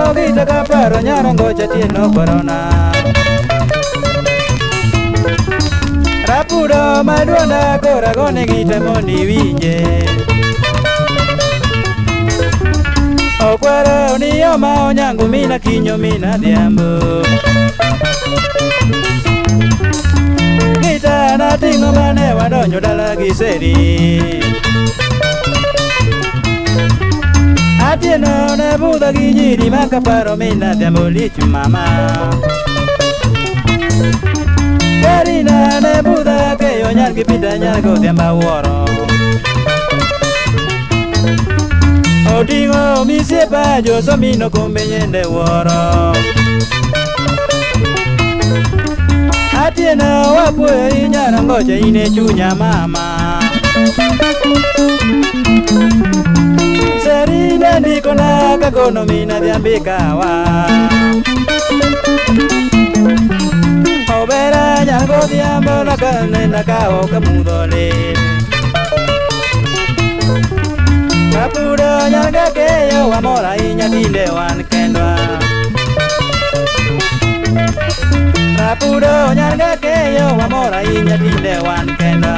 Oro gita kaparo nyarongo chatieno corona. Rapudo maduonda kora gone gita mondi winje. Okwaro ni oma onyangu mina kinyo mina dhiambo. Gita na tingo mane wadonjo dala giseri. Atieno ne buda gi nyiri makaparo mina dhiambo lich mama. Karina ne buda keyo nyar gi pita nyar go dhiamba wuoro. Odingo misiepa josomino kombe nyende wuoro. Atieno wapuoyo inyaro ngoche ine chunya mama. Serine ndikona kakono mina dhiambikawa. Obera nyango dhiambo lakane nakawo kamudhole. Rapudo nyanga keyo wamora inya tinde wan kendwa. Rapudo nyanga keyo wamora inya tinde wan kendwa.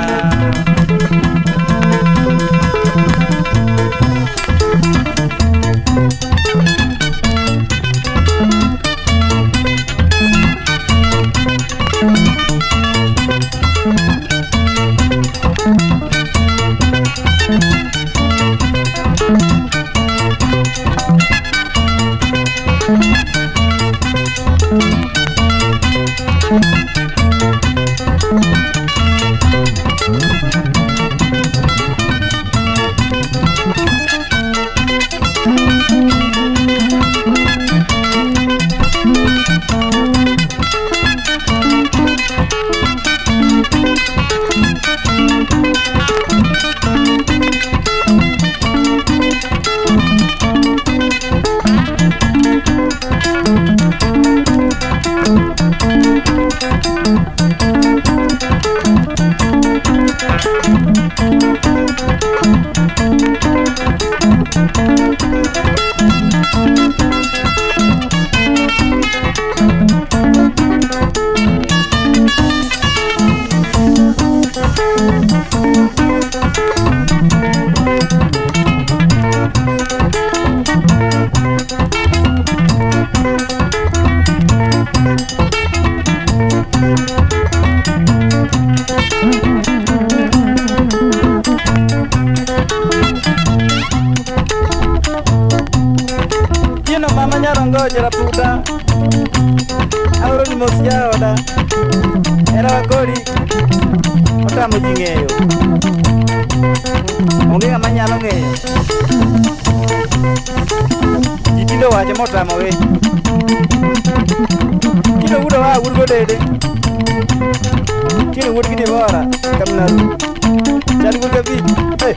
Mama nyarongo jera puta auro ni mosja oda era wakori otamo jingeyo onge ngama nyalo ngeyo jitindo wacho motamo we kino udo wa urgo dede kino urgo ni bora kamnaru chal urgo bi hey